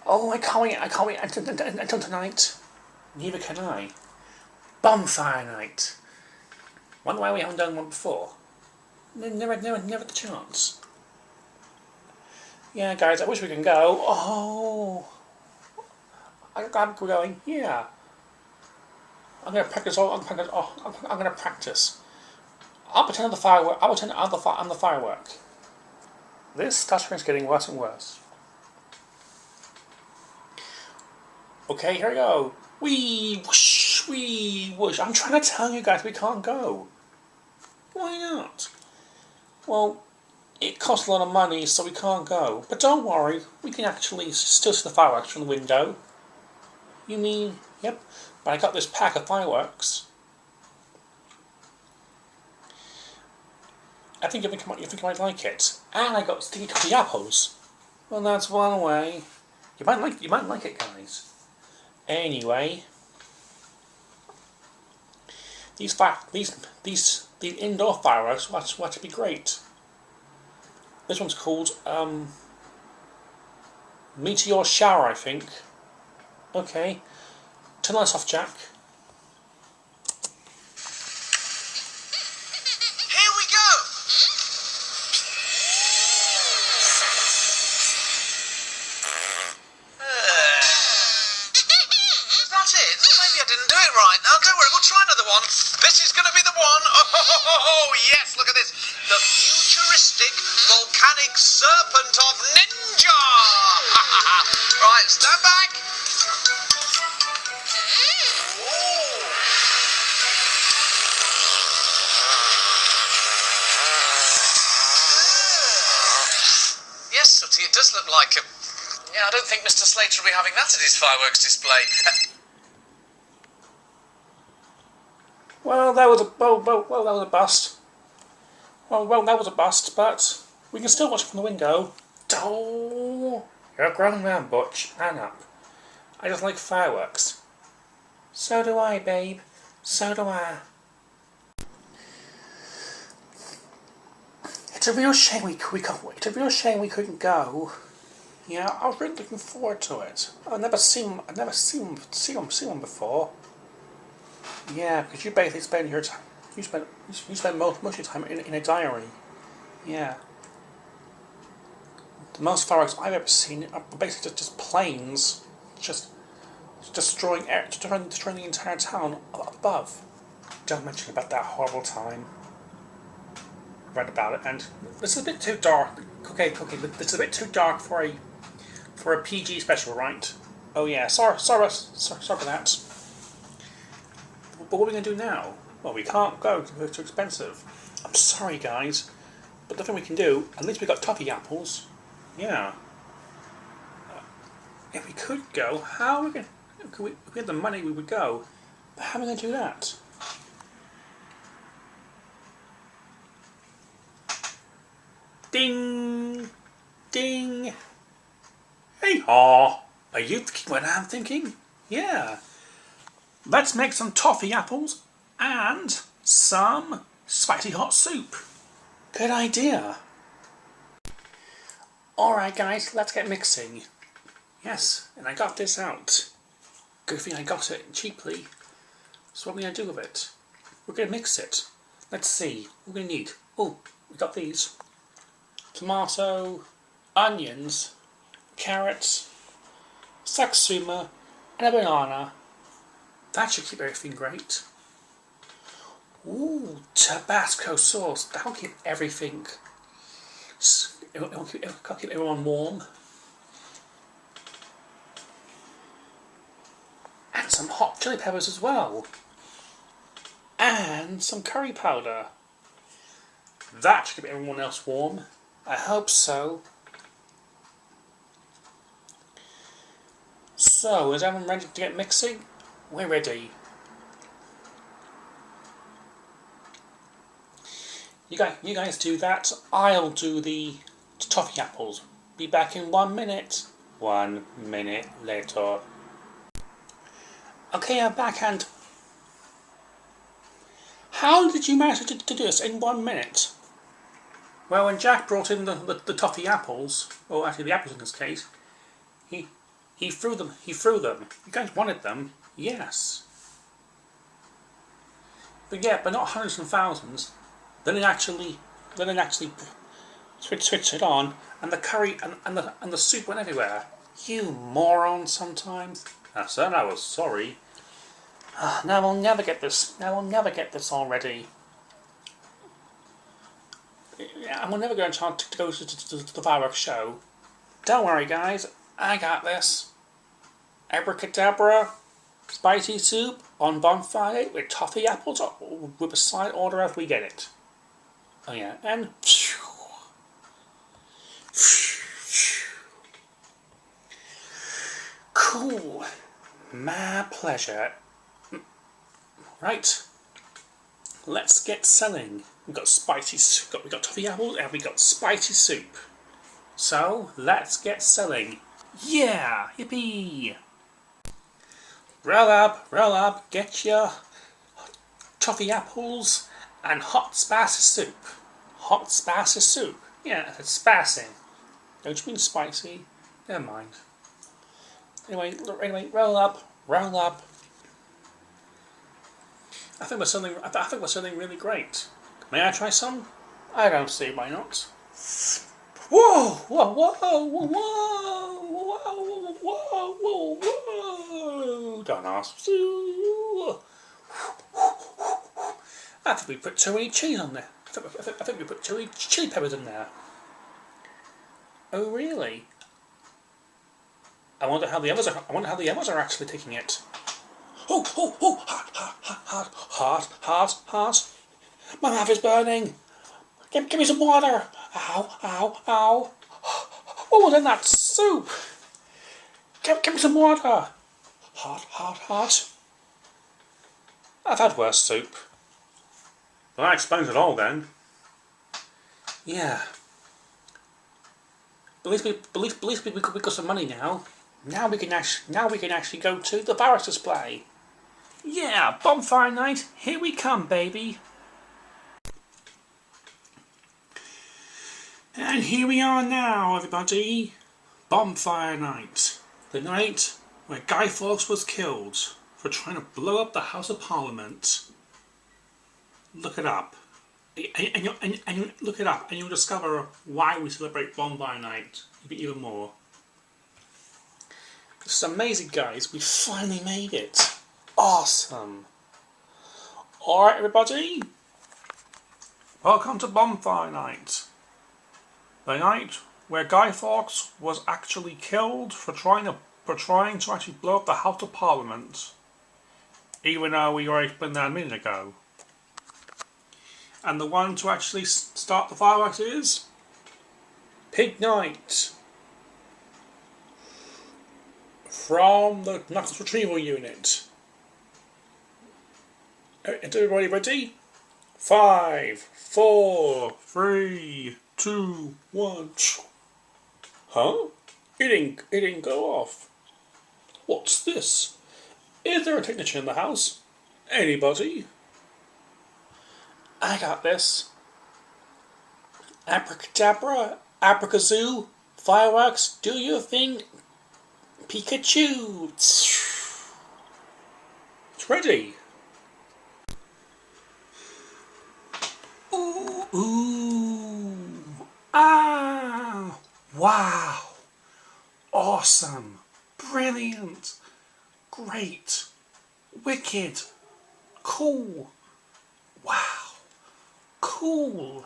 Oh, I can't wait until tonight. Neither can I. Bonfire Night. Wonder why we haven't done one before. Never the chance. Yeah, guys, I wish we can go. Oh, I'm glad we're going. Yeah, I'm gonna practice. I'm gonna practice. I'll pretend I'm the firework. I'll pretend I'm the firework. This touchscreen is getting worse and worse. Okay, here we go. Wee whoosh, wee whoosh. I'm trying to tell you guys we can't go. Why not? Well, it costs a lot of money, so we can't go. But don't worry, we can actually still see the fireworks from the window. You mean, yep, but I got this pack of fireworks. I think you might like it. And I got sticky toffee apples. Well, that's one way. You might like it, guys. Anyway, these indoor fireworks will actually be great. This one's called Meteor Shower, I think. Okay, turn the lights off, Jack. Here we go. Is that it? Maybe I didn't do it right. Now, don't worry, we'll try another one. This is going to be the one. Oh, yes, look at this. The futuristic volcanic serpent of ninja. Right, stand back. Yes, Sooty, it does look like a... Yeah, I don't think Mr. Slater will be having that at his fireworks display. Well, that was a that was a bust. Well, that was a bust, but we can still watch it from the window. Oh, you're a grown man, Butch. Man up. I just like fireworks. So do I, babe. So do I. It's a real shame we couldn't go. Yeah, I was really looking forward to it. I've never seen one before. Yeah, because you basically spend your time. You spend most of your time in a diary. Yeah. The most fireworks I've ever seen are basically just planes, just destroying the entire town up above. Don't mention about that horrible time. Read about it, and this is a bit too dark. Okay, this is a bit too dark for a PG special, right? Oh yeah, sorry for that. But what are we going to do now? Well, we can't go, it's too expensive. I'm sorry, guys, but nothing we can do. At least we got toffee apples. Yeah. If we could go, how are we going to... If we had the money, we would go. But how are we going to do that? Ding! Ding! Hey haw! Are you thinking what I'm thinking? Yeah. Let's make some toffee apples and some spicy hot soup. Good idea. Alright guys, let's get mixing. Yes, and I got this out. Good thing I got it cheaply. So what are we going to do with it? We're going to mix it. Let's see. What we're going to need. Oh, we got these. Tomato, onions, carrots, satsuma, and a banana. That should keep everything great. Ooh, Tabasco sauce. That'll keep everything. It'll keep everyone warm. And some hot chili peppers as well. And some curry powder. That should keep everyone else warm. I hope so. So, is everyone ready to get mixing? We're ready. You guys do that. I'll do the toffee apples. Be back in 1 minute. 1 minute later. Okay, I'm back, and how did you manage to do this in 1 minute? Well, when Jack brought in the toffee apples, or actually the apples in this case, he He threw them. He threw them. You guys wanted them. Yes. But yeah, but not hundreds and thousands. Then it actually switch it on, and the curry and the soup went everywhere. You moron! Sometimes. I said I was sorry. Now we'll never get this. Now we'll never get this already. And we'll never get a chance to go to the fireworks show. Don't worry, guys. I got this. Abracadabra, spicy soup on Bonfire Night with toffee apples, with a side order as we get it. Oh yeah, and cool. My pleasure. Right. Let's get selling. We've got spicy soup, we've got toffee apples, and we've got spicy soup. So, let's get selling. Yeah! Yippee! Roll up, get your toffee apples and hot spicy soup. Hot spicy soup. Yeah, it's spicy. Don't you mean spicy? Never mind. Anyway, roll up. I think we're selling really great. May I try some? I don't see why not. Whoa! Whoa! Whoa! Whoa! Whoa! Whoa! Whoa! Whoa! Don't ask. I think we put too many cheese on there. I think we put too many chili peppers in there. Oh really? I wonder how the others are actually taking it. Oh! Heart! My mouth is burning. Give me some water. Ow. What was in that soup? Give me some water. Hot. I've had worse soup. Well, that explains it all then. Yeah. At least we got some money now. Now we can actually go to the fireworks display. Yeah, Bonfire Night, here we come, baby. And here we are now, everybody. Bonfire Night. The night where Guy Fawkes was killed for trying to blow up the House of Parliament. Look it up. And you look it up and you'll discover why we celebrate Bonfire Night even more. This is amazing, guys. We finally made it. Awesome. Alright, everybody. Welcome to Bonfire Night. The night where Guy Fawkes was actually killed for trying to actually blow up the House of Parliament. Even though we already been there a minute ago. And the one to actually start the fireworks is Pig Knight from the Knuckles Retrieval Unit. Is everybody ready? 5, 4, 3, 2, 1. Huh? It didn't go off. What's this? Is there a technician in the house? Anybody? I got this. Abracadabra, abracazoo, fireworks, do your thing, Pikachu. It's ready. Ooh. Ah. Wow. Awesome. Brilliant. Great. Wicked. Cool. Wow. Cool.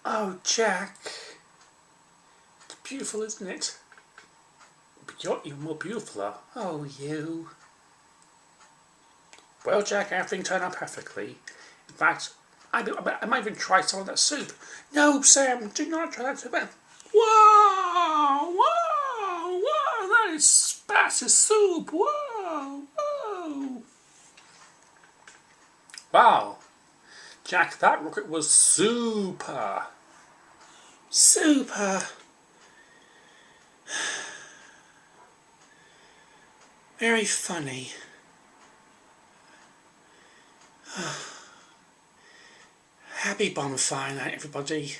Oh, Jack. It's beautiful, isn't it? But you're even more beautifuler. Oh, you. Well, Jack, everything turned out perfectly. In fact, I might even try some of that soup. No, Sam, do not try that soup. Whoa! That is spicy soup. Whoa! Wow. Jack, that rocket was super. Very funny. Happy Bonfire Night, everybody.